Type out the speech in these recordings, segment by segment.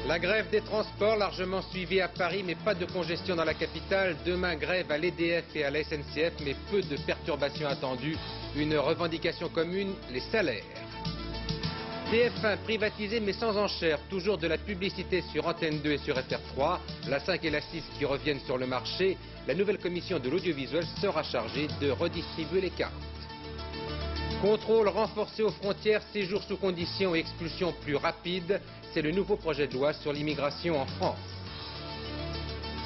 La grève des transports largement suivie à Paris, mais pas de congestion dans la capitale. Demain, grève à l'EDF et à la SNCF, mais peu de perturbations attendues. Une revendication commune, les salaires. TF1 privatisé mais sans enchère, toujours de la publicité sur Antenne 2 et sur FR3. La 5 et la 6 qui reviennent sur le marché. La nouvelle commission de l'audiovisuel sera chargée de redistribuer les cartes. Contrôle renforcé aux frontières, séjour sous conditions et expulsion plus rapide. C'est le nouveau projet de loi sur l'immigration en France.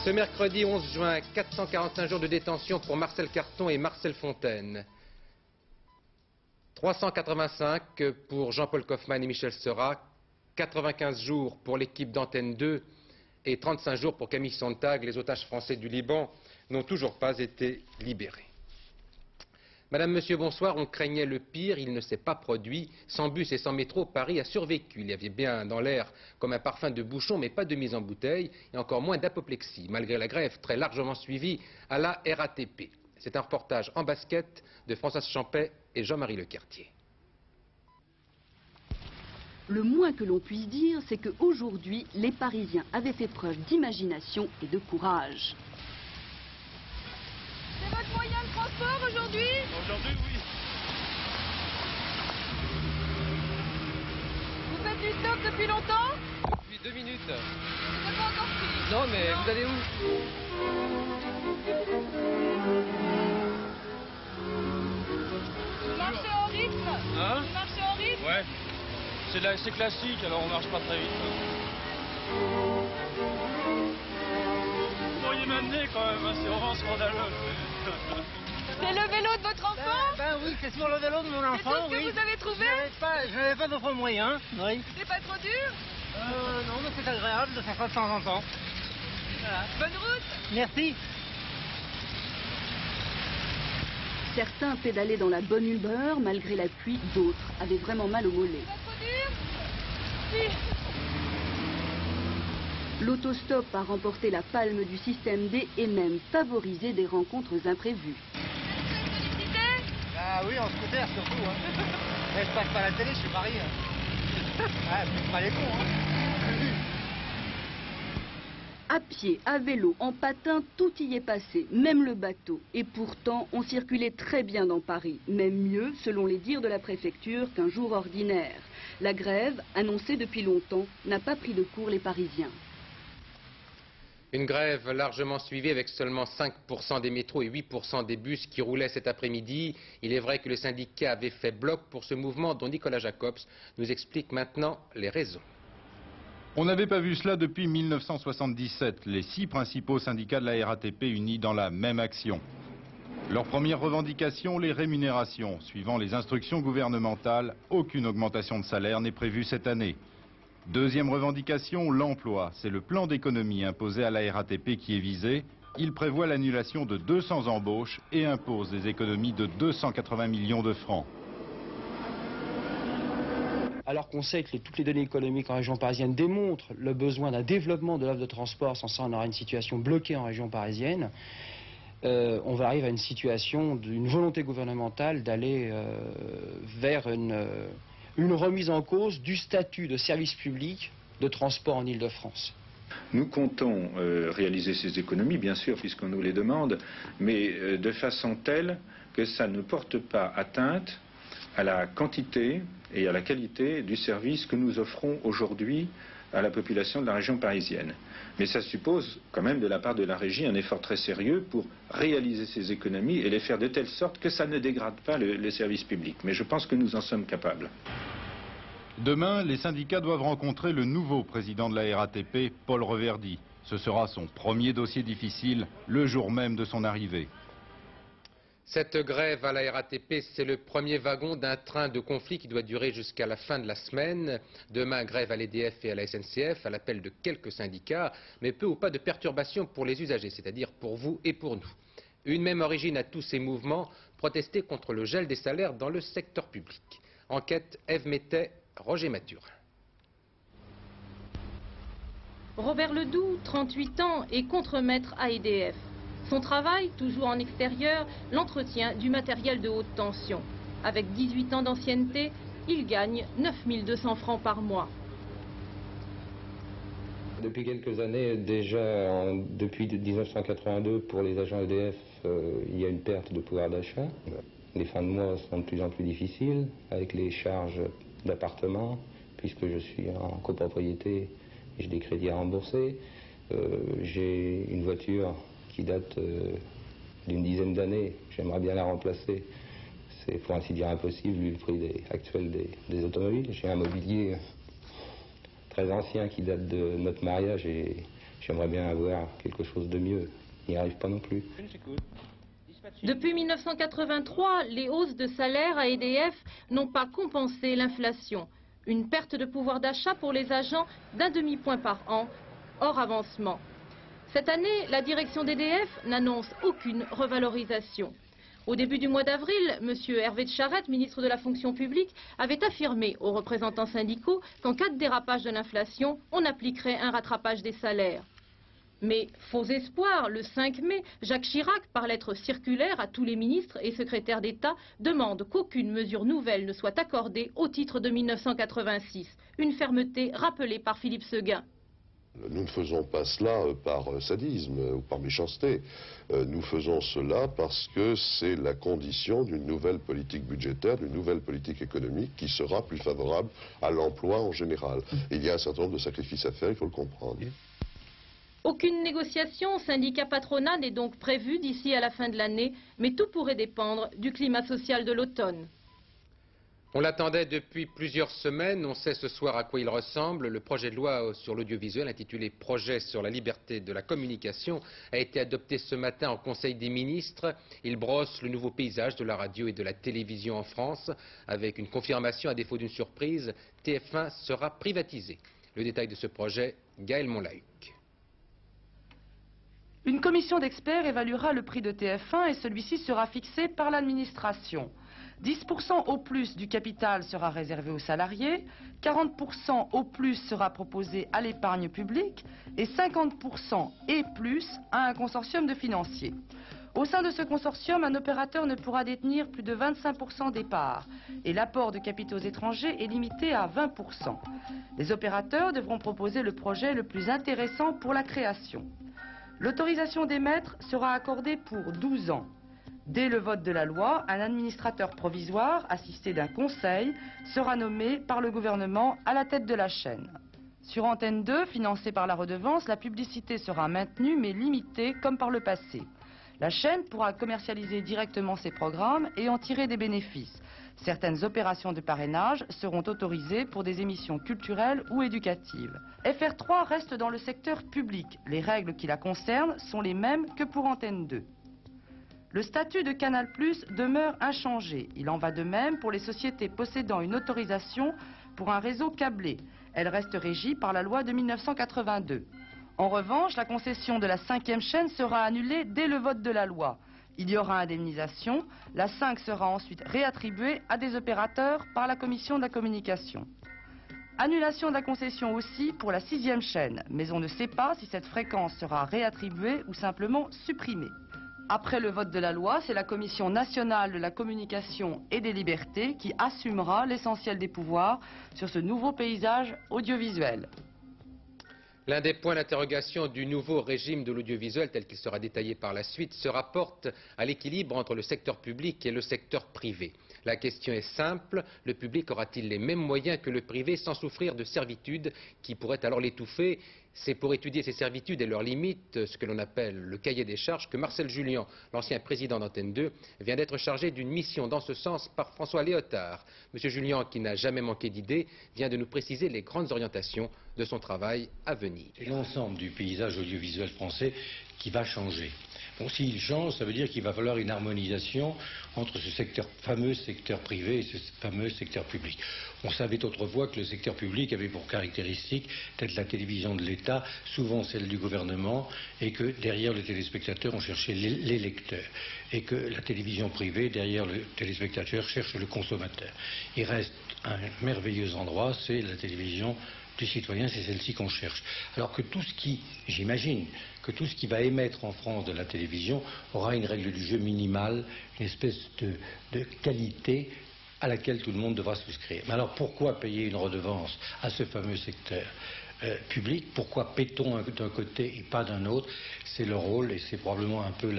Ce mercredi 11 juin, 445 jours de détention pour Marcel Carton et Marcel Fontaine. 385 pour Jean-Paul Kaufmann et Michel Seurat, 95 jours pour l'équipe d'Antenne 2 et 35 jours pour Camille Sontag. Les otages français du Liban n'ont toujours pas été libérés. Madame, Monsieur, bonsoir. On craignait le pire, il ne s'est pas produit. Sans bus et sans métro, Paris a survécu. Il y avait bien dans l'air comme un parfum de bouchon, mais pas de mise en bouteille, et encore moins d'apoplexie, malgré la grève très largement suivie à la RATP. C'est un reportage en basket de Françoise Champet et Jean-Marie Lequertier. Le moins que l'on puisse dire, c'est qu'aujourd'hui, les Parisiens avaient fait preuve d'imagination et de courage. C'est votre moyen de transport aujourd'hui? Aujourd'hui, oui. Vous faites du stop depuis longtemps? Depuis 2 minutes. Vous n'avez pas encore pris? Non, mais vous allez où? Vous marchez en rythme? Hein? Vous marchez en rythme? Ouais. C'est classique, alors on marche pas très vite. Vous pourriez m'amener quand même, hein, c'est vraiment scandaleux. C'est le vélo de votre enfant? Ben oui, c'est sur le vélo de mon enfant, C'est tout ce que vous avez trouvé? Je n'avais pas d'autre moyen, oui. C'est pas trop dur? Non, mais c'est agréable de faire ça de temps en temps. Voilà. Bonne route! Merci. Certains pédalaient dans la bonne humeur malgré la pluie, d'autres avaient vraiment mal au mollet. C'est pas trop dur? Si. L'autostop a remporté la palme du système D et même favorisé des rencontres imprévues. Félicité? Ah oui, en scooter surtout. Hein. Mais je passe pas la télé, je suis Paris. Hein. Ah, c'est pas les cons. Hein. À pied, à vélo, en patin, tout y est passé, même le bateau. Et pourtant, on circulait très bien dans Paris, même mieux, selon les dires de la préfecture, qu'un jour ordinaire. La grève, annoncée depuis longtemps, n'a pas pris de court les Parisiens. Une grève largement suivie avec seulement 5% des métros et 8% des bus qui roulaient cet après-midi. Il est vrai que le syndicat avait fait bloc pour ce mouvement dont Nicolas Jacobs nous explique maintenant les raisons. On n'avait pas vu cela depuis 1977, les 6 principaux syndicats de la RATP unis dans la même action. Leur première revendication, les rémunérations. Suivant les instructions gouvernementales, aucune augmentation de salaire n'est prévue cette année. Deuxième revendication, l'emploi. C'est le plan d'économie imposé à la RATP qui est visé. Il prévoit l'annulation de 200 embauches et impose des économies de 280 millions de francs. Alors qu'on sait que toutes les données économiques en région parisienne démontrent le besoin d'un développement de l'offre de transport, sans ça on aura une situation bloquée en région parisienne, on va arriver à une situation d'une volonté gouvernementale d'aller vers une remise en cause du statut de service public de transport en Île-de-France. Nous comptons réaliser ces économies, bien sûr, puisqu'on nous les demande, mais de façon telle que ça ne porte pas atteinte à la quantité et à la qualité du service que nous offrons aujourd'hui à la population de la région parisienne. Mais ça suppose quand même de la part de la régie un effort très sérieux pour réaliser ces économies et les faire de telle sorte que ça ne dégrade pas les services publics. Mais je pense que nous en sommes capables. Demain, les syndicats doivent rencontrer le nouveau président de la RATP, Paul Reverdy. Ce sera son premier dossier difficile, le jour même de son arrivée. Cette grève à la RATP, c'est le premier wagon d'un train de conflit qui doit durer jusqu'à la fin de la semaine. Demain, grève à l'EDF et à la SNCF, à l'appel de quelques syndicats, mais peu ou pas de perturbations pour les usagers, c'est-à-dire pour vous et pour nous. Une même origine à tous ces mouvements, protester contre le gel des salaires dans le secteur public. Enquête, Ève Mettet, Roger Mathurin. Robert Ledoux, 38 ans, est contremaître à EDF. Son travail, toujours en extérieur, l'entretien du matériel de haute tension. Avec 18 ans d'ancienneté, il gagne 9 200 francs par mois. Depuis quelques années, déjà depuis 1982, pour les agents EDF, il y a une perte de pouvoir d'achat. Les fins de mois sont de plus en plus difficiles avec les charges d'appartement, puisque je suis en copropriété et j'ai des crédits à rembourser. J'ai une voiture qui date d'une dizaine d'années, j'aimerais bien la remplacer. C'est pour ainsi dire impossible vu le prix actuel des automobiles. J'ai un mobilier très ancien qui date de notre mariage et j'aimerais bien avoir quelque chose de mieux. Il n'y arrive pas non plus. Depuis 1983, les hausses de salaire à EDF n'ont pas compensé l'inflation. Une perte de pouvoir d'achat pour les agents d'1 demi-point par an, hors avancement. Cette année, la direction d'EDF n'annonce aucune revalorisation. Au début du mois d'avril, M. Hervé de Charette, ministre de la fonction publique, avait affirmé aux représentants syndicaux qu'en cas de dérapage de l'inflation, on appliquerait un rattrapage des salaires. Mais, faux espoir, le 5 mai, Jacques Chirac, par lettre circulaire à tous les ministres et secrétaires d'État, demande qu'aucune mesure nouvelle ne soit accordée au titre de 1986. Une fermeté rappelée par Philippe Séguin. Nous ne faisons pas cela par sadisme ou par méchanceté. Nous faisons cela parce que c'est la condition d'une nouvelle politique budgétaire, d'une nouvelle politique économique qui sera plus favorable à l'emploi en général. Il y a un certain nombre de sacrifices à faire, il faut le comprendre. Aucune négociation syndicat-patronat n'est donc prévue d'ici à la fin de l'année, mais tout pourrait dépendre du climat social de l'automne. On l'attendait depuis plusieurs semaines, on sait ce soir à quoi il ressemble. Le projet de loi sur l'audiovisuel intitulé « Projet sur la liberté de la communication » a été adopté ce matin en Conseil des ministres. Il brosse le nouveau paysage de la radio et de la télévision en France. Avec une confirmation, à défaut d'une surprise, TF1 sera privatisé. Le détail de ce projet, Gaël Monlahuc. Une commission d'experts évaluera le prix de TF1 et celui-ci sera fixé par l'administration. 10% au plus du capital sera réservé aux salariés, 40% au plus sera proposé à l'épargne publique et 50% et plus à un consortium de financiers. Au sein de ce consortium, un opérateur ne pourra détenir plus de 25% des parts et l'apport de capitaux étrangers est limité à 20%. Les opérateurs devront proposer le projet le plus intéressant pour la création. L'autorisation d'émettre sera accordée pour 12 ans. Dès le vote de la loi, un administrateur provisoire, assisté d'un conseil, sera nommé par le gouvernement à la tête de la chaîne. Sur Antenne 2, financée par la redevance, la publicité sera maintenue mais limitée comme par le passé. La chaîne pourra commercialiser directement ses programmes et en tirer des bénéfices. Certaines opérations de parrainage seront autorisées pour des émissions culturelles ou éducatives. FR3 reste dans le secteur public. Les règles qui la concernent sont les mêmes que pour Antenne 2. Le statut de Canal+ demeure inchangé. Il en va de même pour les sociétés possédant une autorisation pour un réseau câblé. Elle reste régie par la loi de 1982. En revanche, la concession de la 5e chaîne sera annulée dès le vote de la loi. Il y aura indemnisation. La 5 sera ensuite réattribuée à des opérateurs par la Commission de la communication. Annulation de la concession aussi pour la 6e chaîne, mais on ne sait pas si cette fréquence sera réattribuée ou simplement supprimée. Après le vote de la loi, c'est la Commission nationale de la communication et des libertés qui assumera l'essentiel des pouvoirs sur ce nouveau paysage audiovisuel. L'un des points d'interrogation du nouveau régime de l'audiovisuel, tel qu'il sera détaillé par la suite, se rapporte à l'équilibre entre le secteur public et le secteur privé. La question est simple, le public aura-t-il les mêmes moyens que le privé sans souffrir de servitudes qui pourraient alors l'étouffer? C'est pour étudier ces servitudes et leurs limites, ce que l'on appelle le cahier des charges, que Marcel Julien, l'ancien président d'Antenne 2, vient d'être chargé d'une mission dans ce sens par François Léotard. Monsieur Julien, qui n'a jamais manqué d'idées, vient de nous préciser les grandes orientations de son travail à venir. C'est l'ensemble du paysage audiovisuel français qui va changer. Bon, s'il change, ça veut dire qu'il va falloir une harmonisation entre ce fameux secteur privé et ce fameux secteur public. On savait autrefois que le secteur public avait pour caractéristique d'être la télévision de l'État, souvent celle du gouvernement, et que derrière le téléspectateur, on cherchait les lecteurs. Et que la télévision privée, derrière le téléspectateur, cherche le consommateur. Il reste un merveilleux endroit, c'est la télévision du citoyen, c'est celle-ci qu'on cherche. Alors que tout ce qui, j'imagine, que tout ce qui va émettre en France de la télévision aura une règle du jeu minimale, une espèce de qualité à laquelle tout le monde devra souscrire. Mais alors pourquoi payer une redevance à ce fameux secteur public? Pourquoi paie-t-on d'un côté et pas d'un autre? C'est le rôle, et c'est probablement un peu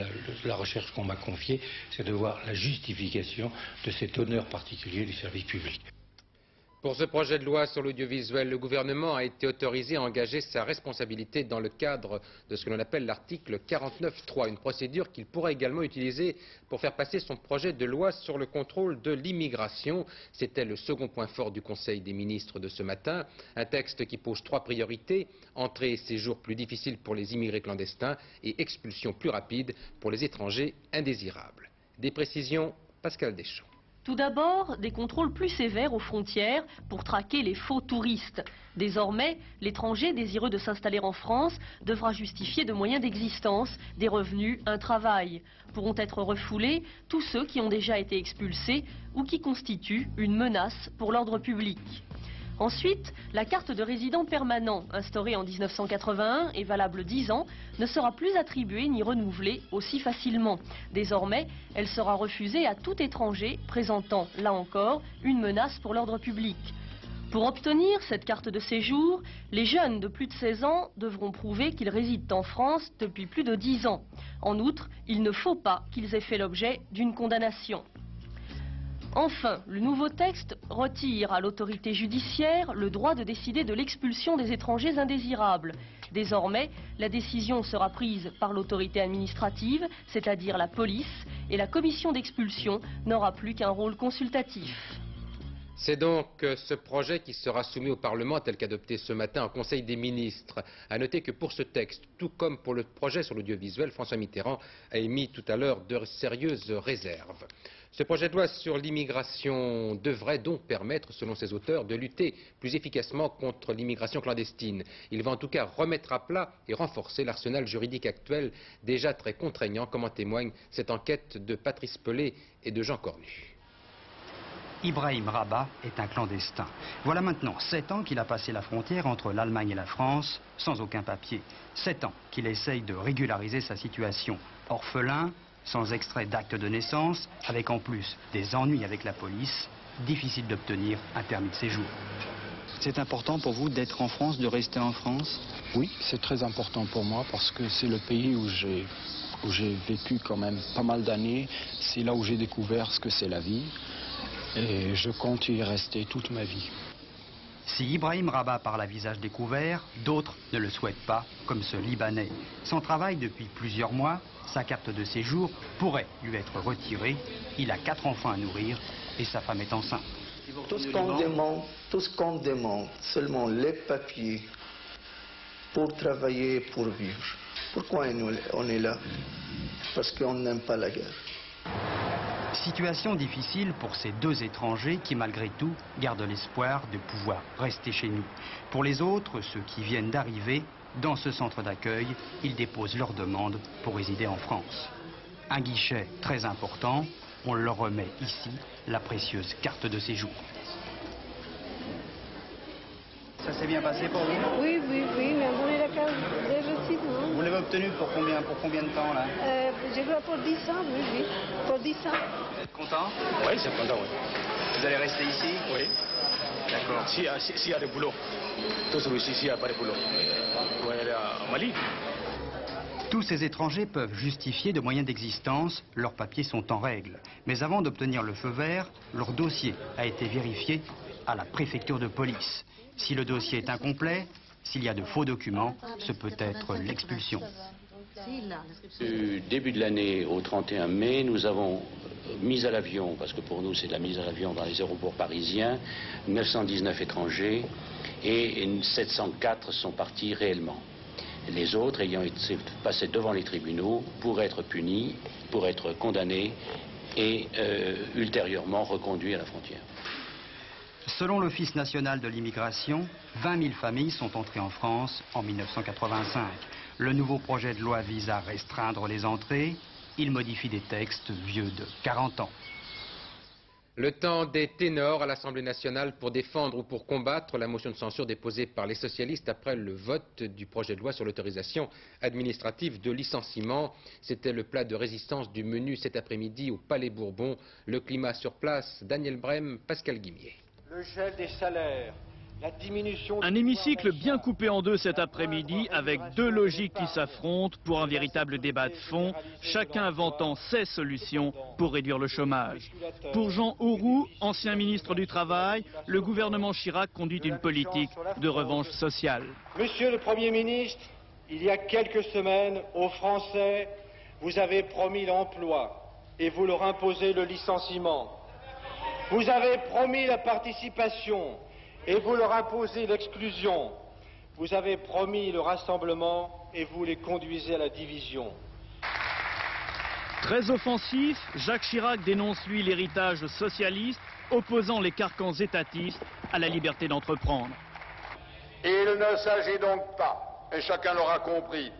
la recherche qu'on m'a confiée, c'est de voir la justification de cet honneur particulier du service public. Pour ce projet de loi sur l'audiovisuel, le gouvernement a été autorisé à engager sa responsabilité dans le cadre de ce que l'on appelle l'article 49.3, une procédure qu'il pourra également utiliser pour faire passer son projet de loi sur le contrôle de l'immigration. C'était le second point fort du Conseil des ministres de ce matin. Un texte qui pose 3 priorités: entrée et séjour plus difficiles pour les immigrés clandestins et expulsion plus rapide pour les étrangers indésirables. Des précisions, Pascal Deschamps. Tout d'abord, des contrôles plus sévères aux frontières pour traquer les faux touristes. Désormais, l'étranger désireux de s'installer en France devra justifier de moyens d'existence, des revenus, un travail. Pourront être refoulés tous ceux qui ont déjà été expulsés ou qui constituent une menace pour l'ordre public. Ensuite, la carte de résident permanent, instaurée en 1981 et valable 10 ans, ne sera plus attribuée ni renouvelée aussi facilement. Désormais, elle sera refusée à tout étranger présentant, là encore, une menace pour l'ordre public. Pour obtenir cette carte de séjour, les jeunes de plus de 16 ans devront prouver qu'ils résident en France depuis plus de 10 ans. En outre, il ne faut pas qu'ils aient fait l'objet d'une condamnation. Enfin, le nouveau texte retire à l'autorité judiciaire le droit de décider de l'expulsion des étrangers indésirables. Désormais, la décision sera prise par l'autorité administrative, c'est-à-dire la police, et la commission d'expulsion n'aura plus qu'un rôle consultatif. C'est donc ce projet qui sera soumis au Parlement tel qu'adopté ce matin en Conseil des ministres. À noter que pour ce texte, tout comme pour le projet sur l'audiovisuel, François Mitterrand a émis tout à l'heure de sérieuses réserves. Ce projet de loi sur l'immigration devrait donc permettre, selon ses auteurs, de lutter plus efficacement contre l'immigration clandestine. Il va en tout cas remettre à plat et renforcer l'arsenal juridique actuel, déjà très contraignant, comme en témoigne cette enquête de Patrice Pelé et de Jean Cornu. Ibrahim Rabat est un clandestin. Voilà maintenant 7 ans qu'il a passé la frontière entre l'Allemagne et la France sans aucun papier. 7 ans qu'il essaye de régulariser sa situation. Orphelin, sans extrait d'acte de naissance, avec en plus des ennuis avec la police, difficile d'obtenir un permis de séjour. C'est important pour vous d'être en France, de rester en France? Oui, c'est très important pour moi parce que c'est le pays où j'ai vécu quand même pas mal d'années. C'est là où j'ai découvert ce que c'est la vie. Et je compte y rester toute ma vie. Si Ibrahim Rabat parle à visage découvert, d'autres ne le souhaitent pas, comme ce Libanais. Sans travail depuis plusieurs mois, sa carte de séjour pourrait lui être retirée. Il a 4 enfants à nourrir et sa femme est enceinte. Tout ce qu'on demande, seulement les papiers pour travailler, pour vivre. Pourquoi on est là? Parce qu'on n'aime pas la guerre. Situation difficile pour ces 2 étrangers qui, malgré tout, gardent l'espoir de pouvoir rester chez nous. Pour les autres, ceux qui viennent d'arriver, dans ce centre d'accueil, ils déposent leur demande pour résider en France. Un guichet très important, on leur remet ici la précieuse carte de séjour. Ça s'est bien passé pour vous? Oui, mais on est la carte de récit, non? Vous l'avez obtenu pour combien de temps là? Je crois pour 10 ans, oui, pour 10 ans. Vous êtes content? Oui, c'est content, oui. Vous allez rester ici? Oui. D'accord. S'il y a des boulots, tout celui-ci, s'il n'y a pas de boulot, on va aller à Mali. Tous ces étrangers peuvent justifier de moyens d'existence, leurs papiers sont en règle. Mais avant d'obtenir le feu vert, leur dossier a été vérifié à la préfecture de police. Si le dossier est incomplet, s'il y a de faux documents, ce peut être l'expulsion. Du début de l'année au 31 mai, nous avons mis à l'avion, parce que pour nous c'est de la mise à l'avion dans les aéroports parisiens, 919 étrangers et 704 sont partis réellement. Les autres ayant été passés devant les tribunaux pour être punis, pour être condamnés et ultérieurement reconduits à la frontière. Selon l'Office national de l'immigration, 20 000 familles sont entrées en France en 1985. Le nouveau projet de loi vise à restreindre les entrées. Il modifie des textes vieux de 40 ans. Le temps des ténors à l'Assemblée nationale pour défendre ou pour combattre la motion de censure déposée par les socialistes après le vote du projet de loi sur l'autorisation administrative de licenciement. C'était le plat de résistance du menu cet après-midi au Palais Bourbon. Le climat sur place, Daniel Brem, Pascal Guimier. Le gel des salaires. La diminution un hémicycle bien coupé en deux cet après-midi avec deux logiques qui s'affrontent pour un véritable débat de fond, chacun vantant ses solutions pour réduire le chômage. Pour Jean Auroux, ancien ministre du Travail, le gouvernement Chirac conduit une politique de revanche sociale. Monsieur le Premier ministre, il y a quelques semaines, aux Français, vous avez promis l'emploi et vous leur imposez le licenciement. Vous avez promis la participation et vous leur imposez l'exclusion. Vous avez promis le rassemblement et vous les conduisez à la division. Très offensif, Jacques Chirac dénonce lui l'héritage socialiste, opposant les carcans étatistes à la liberté d'entreprendre. Il ne s'agit donc pas, et chacun l'aura compris,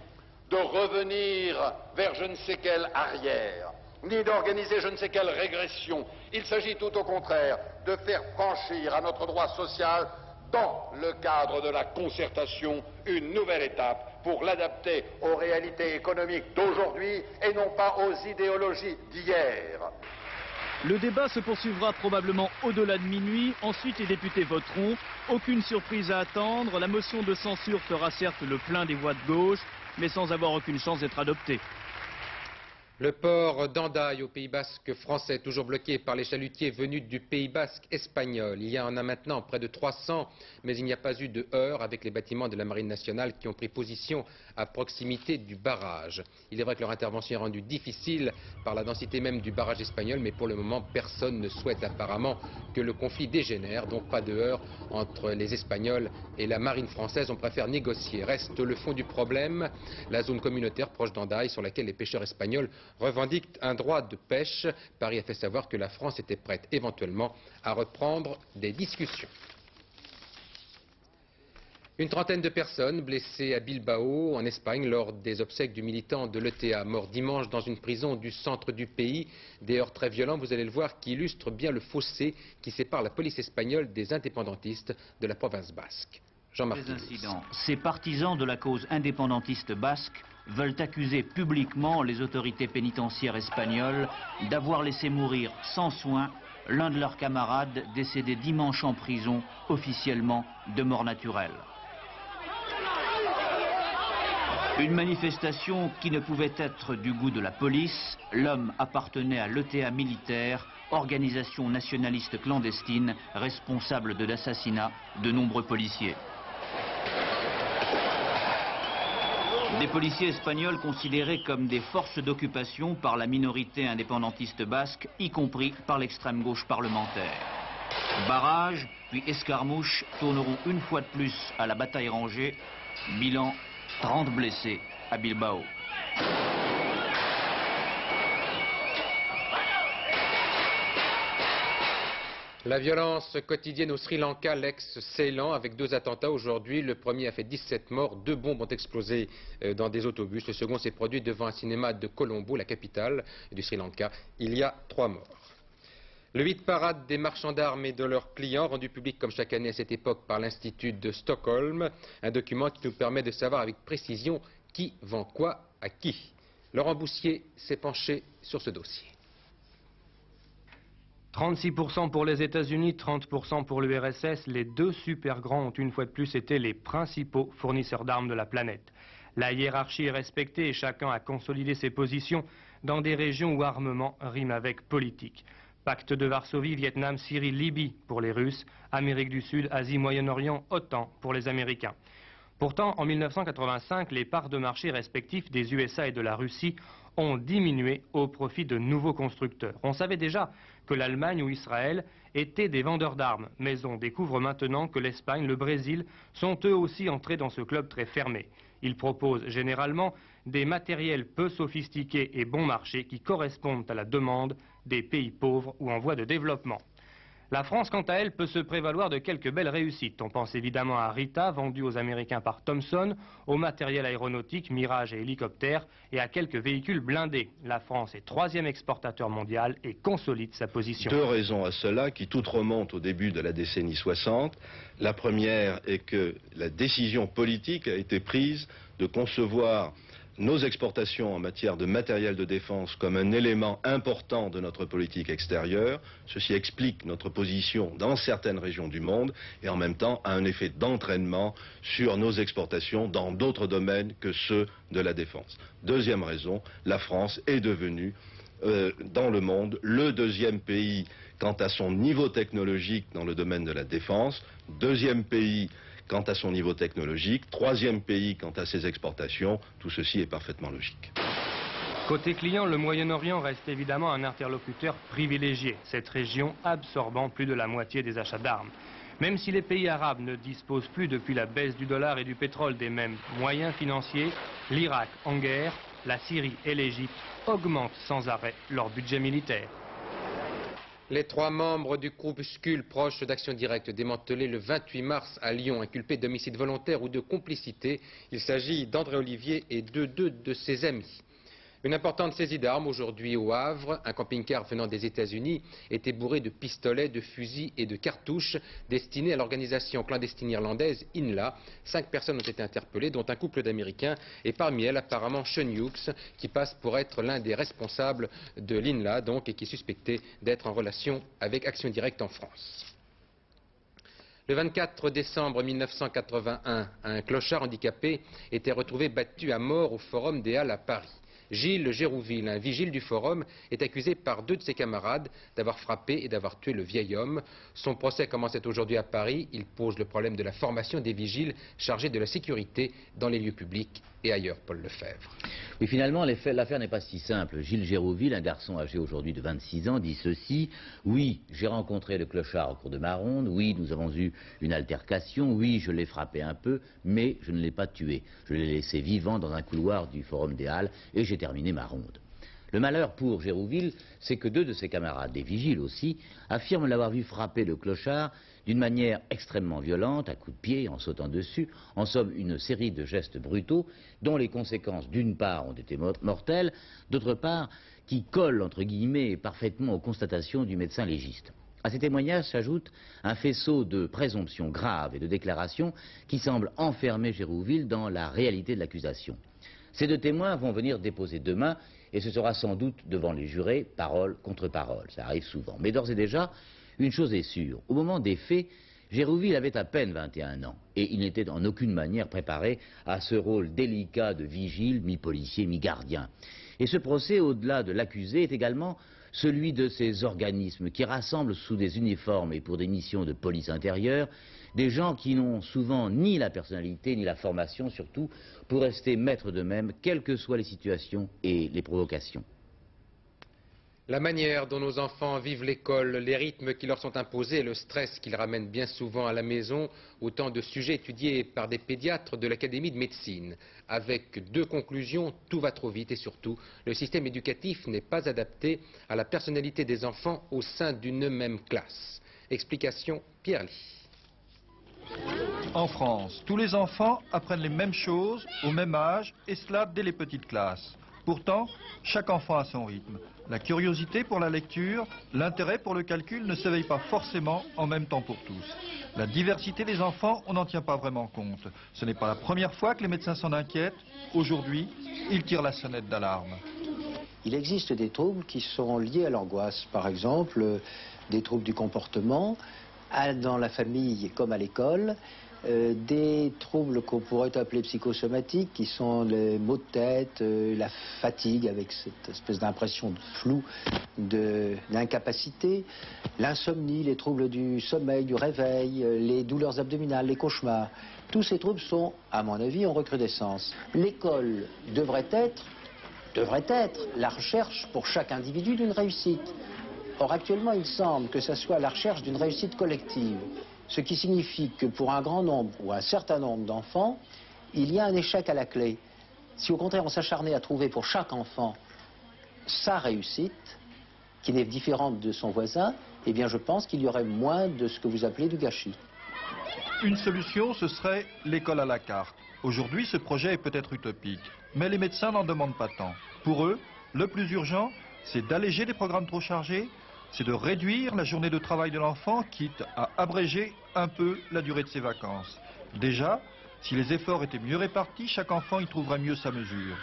de revenir vers je ne sais quelle arrière, ni d'organiser je ne sais quelle régression. Il s'agit tout au contraire de faire franchir à notre droit social, dans le cadre de la concertation, une nouvelle étape pour l'adapter aux réalités économiques d'aujourd'hui et non pas aux idéologies d'hier. Le débat se poursuivra probablement au-delà de minuit. Ensuite, les députés voteront. Aucune surprise à attendre. La motion de censure fera certes le plein des voix de gauche, mais sans avoir aucune chance d'être adoptée. Le port d'Hendaye au Pays Basque français, toujours bloqué par les chalutiers venus du Pays Basque espagnol. Il y en a maintenant près de 300, mais il n'y a pas eu de heurts avec les bâtiments de la Marine nationale qui ont pris position à proximité du barrage. Il est vrai que leur intervention est rendue difficile par la densité même du barrage espagnol, mais pour le moment, personne ne souhaite apparemment que le conflit dégénère, donc pas de heurts entre les Espagnols et la Marine française. On préfère négocier. Reste le fond du problème, la zone communautaire proche d'Hendaye sur laquelle les pêcheurs espagnols revendiquent un droit de pêche. Paris a fait savoir que la France était prête éventuellement à reprendre des discussions. Une trentaine de personnes blessées à Bilbao, en Espagne, lors des obsèques du militant de l'ETA, mort dimanche dans une prison du centre du pays. Des heurts très violents, vous allez le voir, qui illustrent bien le fossé qui sépare la police espagnole des indépendantistes de la province basque. Jean-Marc Ces incidents, ces partisans de la cause indépendantiste basque veulent accuser publiquement les autorités pénitentiaires espagnoles d'avoir laissé mourir sans soin l'un de leurs camarades décédé dimanche en prison, officiellement de mort naturelle. Une manifestation qui ne pouvait être du goût de la police. L'homme appartenait à l'ETA militaire, organisation nationaliste clandestine responsable de l'assassinat de nombreux policiers. Des policiers espagnols considérés comme des forces d'occupation par la minorité indépendantiste basque, y compris par l'extrême gauche parlementaire. Barrage, puis escarmouches tourneront une fois de plus à la bataille rangée. Bilan, 30 blessés à Bilbao. La violence quotidienne au Sri Lanka, l'ex-Ceylan, avec 2 attentats aujourd'hui. Le premier a fait 17 morts, 2 bombes ont explosé dans des autobus. Le second s'est produit devant un cinéma de Colombo, la capitale du Sri Lanka. Il y a 3 morts. Le hit parade des marchands d'armes et de leurs clients, rendu public comme chaque année à cette époque par l'Institut de Stockholm, un document qui nous permet de savoir avec précision qui vend quoi à qui. Laurent Boussier s'est penché sur ce dossier. 36% pour les États-Unis, 30% pour l'URSS, les 2 super grands ont une fois de plus été les principaux fournisseurs d'armes de la planète. La hiérarchie est respectée et chacun a consolidé ses positions dans des régions où armement rime avec politique. Pacte de Varsovie, Vietnam, Syrie, Libye pour les Russes, Amérique du Sud, Asie, Moyen-Orient, OTAN pour les Américains. Pourtant, en 1985, les parts de marché respectifs des USA et de la Russie ont diminué au profit de nouveaux constructeurs. On savait déjà que l'Allemagne ou Israël étaient des vendeurs d'armes, mais on découvre maintenant que l'Espagne, le Brésil sont eux aussi entrés dans ce club très fermé. Ils proposent généralement des matériels peu sophistiqués et bon marché qui correspondent à la demande des pays pauvres ou en voie de développement. La France, quant à elle, peut se prévaloir de quelques belles réussites. On pense évidemment à Rita, vendue aux Américains par Thomson, au matériel aéronautique, Mirage et hélicoptères, et à quelques véhicules blindés. La France est 3e exportateur mondial et consolide sa position. 2 raisons à cela qui toutes remontent au début de la décennie 60. La première est que la décision politique a été prise de concevoir nos exportations en matière de matériel de défense comme un élément important de notre politique extérieure. Ceci explique notre position dans certaines régions du monde et en même temps a un effet d'entraînement sur nos exportations dans d'autres domaines que ceux de la défense. Deuxième raison, la France est devenue dans le monde le 2e pays quant à son niveau technologique dans le domaine de la défense, 2e pays quant à son niveau technologique, 3e pays quant à ses exportations. Tout ceci est parfaitement logique. Côté client, le Moyen-Orient reste évidemment un interlocuteur privilégié, cette région absorbant plus de la moitié des achats d'armes. Même si les pays arabes ne disposent plus depuis la baisse du dollar et du pétrole des mêmes moyens financiers, l'Irak en guerre, la Syrie et l'Égypte augmentent sans arrêt leur budget militaire. Les 3 membres du groupuscule proche d'Action Directe démantelés le 28 mars à Lyon, inculpés d'homicide volontaire ou de complicité. Il s'agit d'André Olivier et de 2 de ses amis. Une importante saisie d'armes aujourd'hui au Havre. Un camping-car venant des États-Unis était bourré de pistolets, de fusils et de cartouches destinés à l'organisation clandestine irlandaise INLA. 5 personnes ont été interpellées, dont un couple d'Américains et parmi elles apparemment Sean Hughes, qui passe pour être l'un des responsables de l'INLA donc, et qui est suspecté d'être en relation avec Action Directe en France. Le 24 décembre 1981, un clochard handicapé était retrouvé battu à mort au Forum des Halles à Paris. Gilles Gérouville, un vigile du Forum, est accusé par 2 de ses camarades d'avoir frappé et d'avoir tué le vieil homme. Son procès commençait aujourd'hui à Paris. Il pose le problème de la formation des vigiles chargés de la sécurité dans les lieux publics et ailleurs. Paul Lefebvre. Oui, finalement, l'affaire n'est pas si simple. Gilles Gérouville, un garçon âgé aujourd'hui de 26 ans, dit ceci. Oui, j'ai rencontré le clochard au cours de ma ronde. Oui, nous avons eu une altercation. Oui, je l'ai frappé un peu, mais je ne l'ai pas tué. Je l'ai laissé vivant dans un couloir du Forum des Halles et j'ai terminé ma ronde. Le malheur pour Gérouville, c'est que 2 de ses camarades, des vigiles aussi, affirment l'avoir vu frapper le clochard d'une manière extrêmement violente, à coups de pied, en sautant dessus, en somme une série de gestes brutaux dont les conséquences d'une part ont été mortelles, d'autre part qui collent entre guillemets parfaitement aux constatations du médecin légiste. À ces témoignages s'ajoute un faisceau de présomptions graves et de déclarations qui semblent enfermer Gérouville dans la réalité de l'accusation. Ces 2 témoins vont venir déposer demain et ce sera sans doute devant les jurés, parole contre parole. Ça arrive souvent. Mais d'ores et déjà, une chose est sûre. Au moment des faits, Gérouville avait à peine 21 ans et il n'était en aucune manière préparé à ce rôle délicat de vigile, mi-policier, mi-gardien. Et ce procès, au-delà de l'accusé, est également celui de ces organismes qui rassemblent sous des uniformes et pour des missions de police intérieure des gens qui n'ont souvent ni la personnalité ni la formation surtout pour rester maîtres d'eux-mêmes, quelles que soient les situations et les provocations. La manière dont nos enfants vivent l'école, les rythmes qui leur sont imposés, le stress qu'ils ramènent bien souvent à la maison, autant de sujets étudiés par des pédiatres de l'Académie de médecine. Avec 2 conclusions, tout va trop vite et surtout, le système éducatif n'est pas adapté à la personnalité des enfants au sein d'une même classe. Explication, Pierre Ly. En France, tous les enfants apprennent les mêmes choses au même âge et cela dès les petites classes. Pourtant, chaque enfant a son rythme. La curiosité pour la lecture, l'intérêt pour le calcul ne s'éveille pas forcément en même temps pour tous. La diversité des enfants, on n'en tient pas vraiment compte. Ce n'est pas la première fois que les médecins s'en inquiètent. Aujourd'hui, ils tirent la sonnette d'alarme. Il existe des troubles qui sont liés à l'angoisse. Par exemple, des troubles du comportement, dans la famille comme à l'école, des troubles qu'on pourrait appeler psychosomatiques, qui sont les maux de tête, la fatigue avec cette espèce d'impression de flou, d'incapacité, l'insomnie, les troubles du sommeil, du réveil, les douleurs abdominales, les cauchemars. Tous ces troubles sont, à mon avis, en recrudescence. L'école devrait être la recherche pour chaque individu d'une réussite. Or, actuellement, il semble que ce soit la recherche d'une réussite collective, ce qui signifie que pour un grand nombre ou un certain nombre d'enfants, il y a un échec à la clé. Si au contraire on s'acharnait à trouver pour chaque enfant sa réussite, qui n'est différente de son voisin, eh bien je pense qu'il y aurait moins de ce que vous appelez du gâchis. Une solution, ce serait l'école à la carte. Aujourd'hui, ce projet est peut-être utopique, mais les médecins n'en demandent pas tant. Pour eux, le plus urgent, c'est d'alléger les programmes trop chargés, c'est de réduire la journée de travail de l'enfant, quitte à abréger un peu la durée de ses vacances. Déjà, si les efforts étaient mieux répartis, chaque enfant y trouverait mieux sa mesure.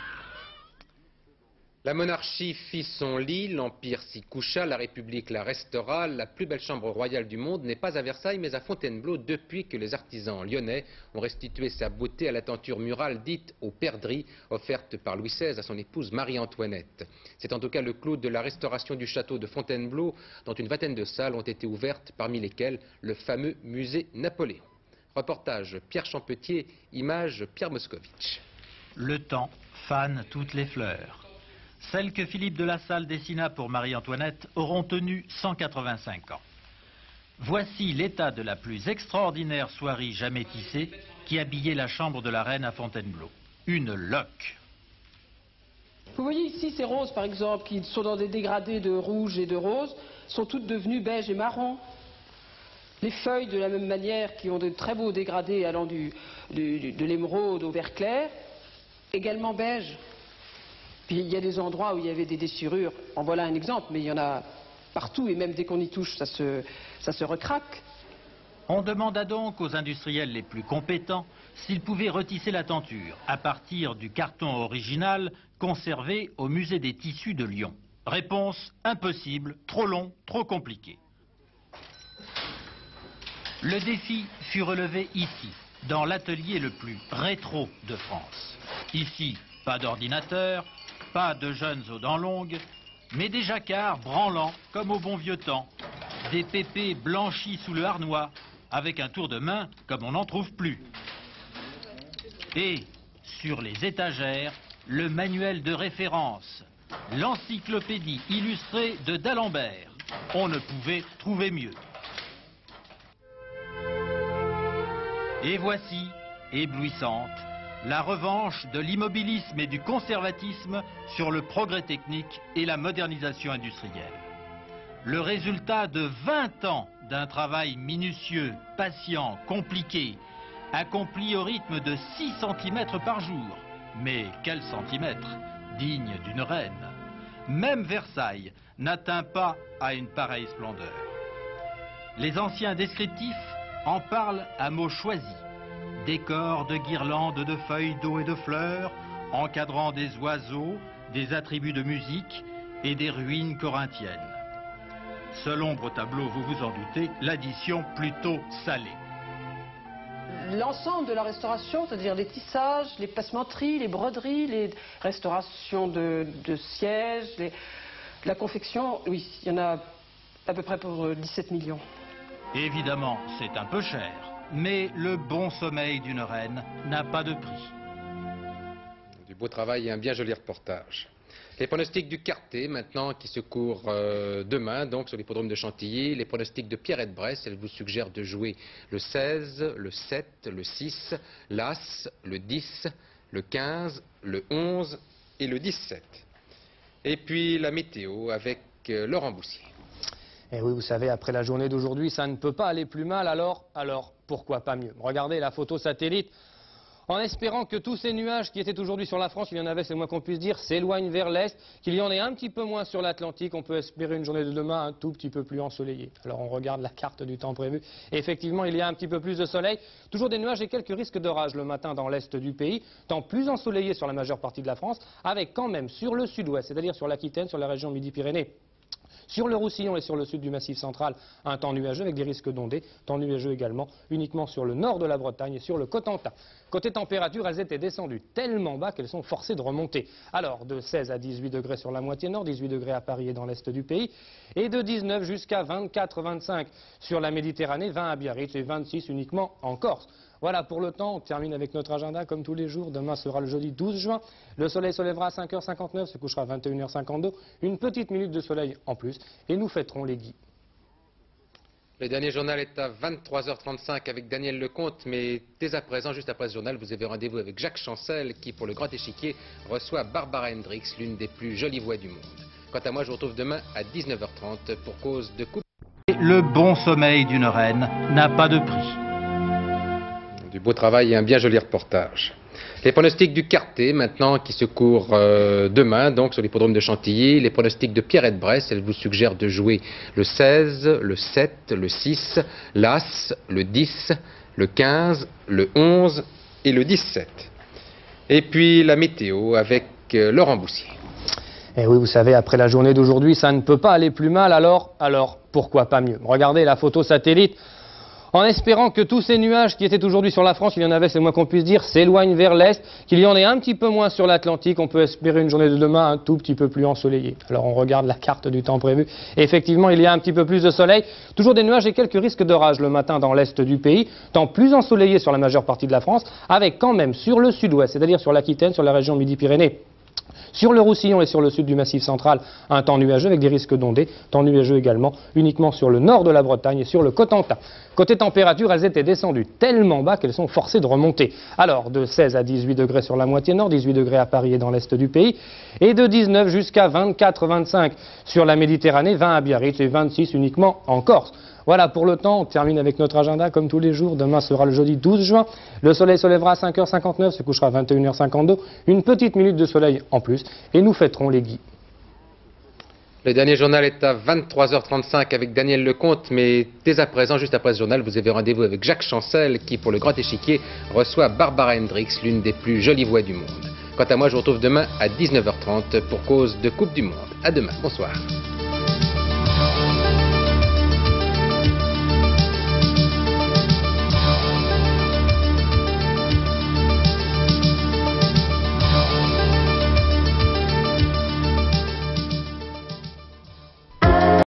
La monarchie fit son lit, l'Empire s'y coucha, la République la restera. La plus belle chambre royale du monde n'est pas à Versailles, mais à Fontainebleau, depuis que les artisans lyonnais ont restitué sa beauté à la tenture murale dite aux perdrix, offerte par Louis XVI à son épouse Marie-Antoinette. C'est en tout cas le clou de la restauration du château de Fontainebleau, dont une vingtaine de salles ont été ouvertes, parmi lesquelles le fameux musée Napoléon. Reportage Pierre Champetier, image Pierre Moscovitch. Le temps fane toutes les fleurs. Celles que Philippe de La Salle dessina pour Marie-Antoinette auront tenu 185 ans. Voici l'état de la plus extraordinaire soierie jamais tissée qui habillait la chambre de la reine à Fontainebleau. Une loque. Vous voyez ici ces roses par exemple qui sont dans des dégradés de rouge et de rose sont toutes devenues beige et marron. Les feuilles de la même manière qui ont de très beaux dégradés allant de l'émeraude au vert clair, également beige. Puis il y a des endroits où il y avait des déchirures, en voilà un exemple, mais il y en a partout et même dès qu'on y touche ça se recraque. On demanda donc aux industriels les plus compétents s'ils pouvaient retisser la tenture à partir du carton original conservé au musée des tissus de Lyon. Réponse: impossible, trop long, trop compliqué. Le défi fut relevé ici, dans l'atelier le plus rétro de France. Ici, pas d'ordinateur, pas de jeunes aux dents longues, mais des jacquards branlants comme au bon vieux temps, des pépés blanchis sous le harnois, avec un tour de main comme on n'en trouve plus. Et, sur les étagères, le manuel de référence, l'encyclopédie illustrée de d'Alembert. On ne pouvait trouver mieux. Et voici, éblouissante, la revanche de l'immobilisme et du conservatisme sur le progrès technique et la modernisation industrielle. Le résultat de 20 ans d'un travail minutieux, patient, compliqué, accompli au rythme de 6 cm par jour. Mais quel centimètre, digne d'une reine. Même Versailles n'atteint pas à une pareille splendeur. Les anciens descriptifs en parlent à mots choisis. Décors de guirlandes de feuilles d'eau et de fleurs, encadrant des oiseaux, des attributs de musique et des ruines corinthiennes. Seul ombre au tableau, vous vous en doutez, l'addition plutôt salée. L'ensemble de la restauration, c'est-à-dire les tissages, les passementeries, les broderies, les restaurations de sièges, la confection, oui, il y en a à peu près pour 17 millions. Évidemment, c'est un peu cher, mais le bon sommeil d'une reine n'a pas de prix. Du beau travail et un bien joli reportage. Les pronostics du Quartet, maintenant, qui se courent demain, donc, sur l'hippodrome de Chantilly. Les pronostics de Pierrette Bresse, elle vous suggère de jouer le 16, le 7, le 6, l'As, le 10, le 15, le 11 et le 17. Et puis la météo avec Laurent Boussier. Et oui, vous savez, après la journée d'aujourd'hui, ça ne peut pas aller plus mal, alors pourquoi pas mieux? Regardez la photo satellite. En espérant que tous ces nuages qui étaient aujourd'hui sur la France, il y en avait, c'est le moins qu'on puisse dire, s'éloignent vers l'est, qu'il y en ait un petit peu moins sur l'Atlantique. On peut espérer une journée de demain un tout petit peu plus ensoleillée. Alors on regarde la carte du temps prévu. Et effectivement, il y a un petit peu plus de soleil. Toujours des nuages et quelques risques d'orage le matin dans l'est du pays. Temps plus ensoleillé sur la majeure partie de la France, avec quand même sur le sud-ouest, c'est-à-dire sur l'Aquitaine, sur la région Midi-Pyrénées, sur le Roussillon et sur le sud du Massif central, un temps nuageux avec des risques d'ondées. Temps nuageux également uniquement sur le nord de la Bretagne et sur le Cotentin. Côté température, elles étaient descendues tellement bas qu'elles sont forcées de remonter. Alors de 16 à 18 degrés sur la moitié nord, 18 degrés à Paris et dans l'est du pays, et de 19 jusqu'à 24-25 sur la Méditerranée, 20 à Biarritz et 26 uniquement en Corse. Voilà pour le temps, on termine avec notre agenda comme tous les jours. Demain sera le jeudi 12 juin. Le soleil se lèvera à 5h59, se couchera à 21h52. Une petite minute de soleil en plus et nous fêterons les Guy. Le dernier journal est à 23h35 avec Daniel Lecomte, mais dès à présent, juste après ce journal, vous avez rendez-vous avec Jacques Chancel qui, pour le Grand Échiquier, reçoit Barbara Hendricks, l'une des plus jolies voix du monde. Quant à moi, je vous retrouve demain à 19h30 pour Cause de Coupe. Mais le bon sommeil d'une reine n'a pas de prix. Du beau travail et un bien joli reportage. Les pronostics du Quartet, maintenant, qui se courent demain, donc, sur l'hippodrome de Chantilly. Les pronostics de Pierrette Bresse, elle vous suggère de jouer le 16, le 7, le 6, l'As, le 10, le 15, le 11 et le 17. Et puis la météo avec Laurent Boussier. Et oui, vous savez, après la journée d'aujourd'hui, ça ne peut pas aller plus mal, alors pourquoi pas mieux? Regardez la photo satellite. En espérant que tous ces nuages qui étaient aujourd'hui sur la France, il y en avait, c'est le moins qu'on puisse dire, s'éloignent vers l'est, qu'il y en ait un petit peu moins sur l'Atlantique. On peut espérer une journée de demain un tout petit peu plus ensoleillée. Alors on regarde la carte du temps prévu. Et effectivement, il y a un petit peu plus de soleil. Toujours des nuages et quelques risques d'orage le matin dans l'est du pays. Temps plus ensoleillé sur la majeure partie de la France, avec quand même sur le sud-ouest, c'est-à-dire sur l'Aquitaine, sur la région Midi-Pyrénées. Sur le Roussillon et sur le sud du Massif central, un temps nuageux avec des risques d'ondées. Temps nuageux également uniquement sur le nord de la Bretagne et sur le Cotentin. Côté température, elles étaient descendues tellement bas qu'elles sont forcées de remonter. Alors, de 16 à 18 degrés sur la moitié nord, 18 degrés à Paris et dans l'est du pays, et de 19 jusqu'à 24-25 sur la Méditerranée, 20 à Biarritz et 26 uniquement en Corse. Voilà pour le temps, on termine avec notre agenda comme tous les jours. Demain sera le jeudi 12 juin. Le soleil se lèvera à 5h59, se couchera à 21h52. Une petite minute de soleil en plus et nous fêterons les Guy. Le dernier journal est à 23h35 avec Daniel Lecomte, mais dès à présent, juste après ce journal, vous avez rendez-vous avec Jacques Chancel qui, pour le Grand Échiquier, reçoit Barbara Hendricks, l'une des plus jolies voix du monde. Quant à moi, je vous retrouve demain à 19h30 pour cause de Coupe du Monde. À demain, bonsoir.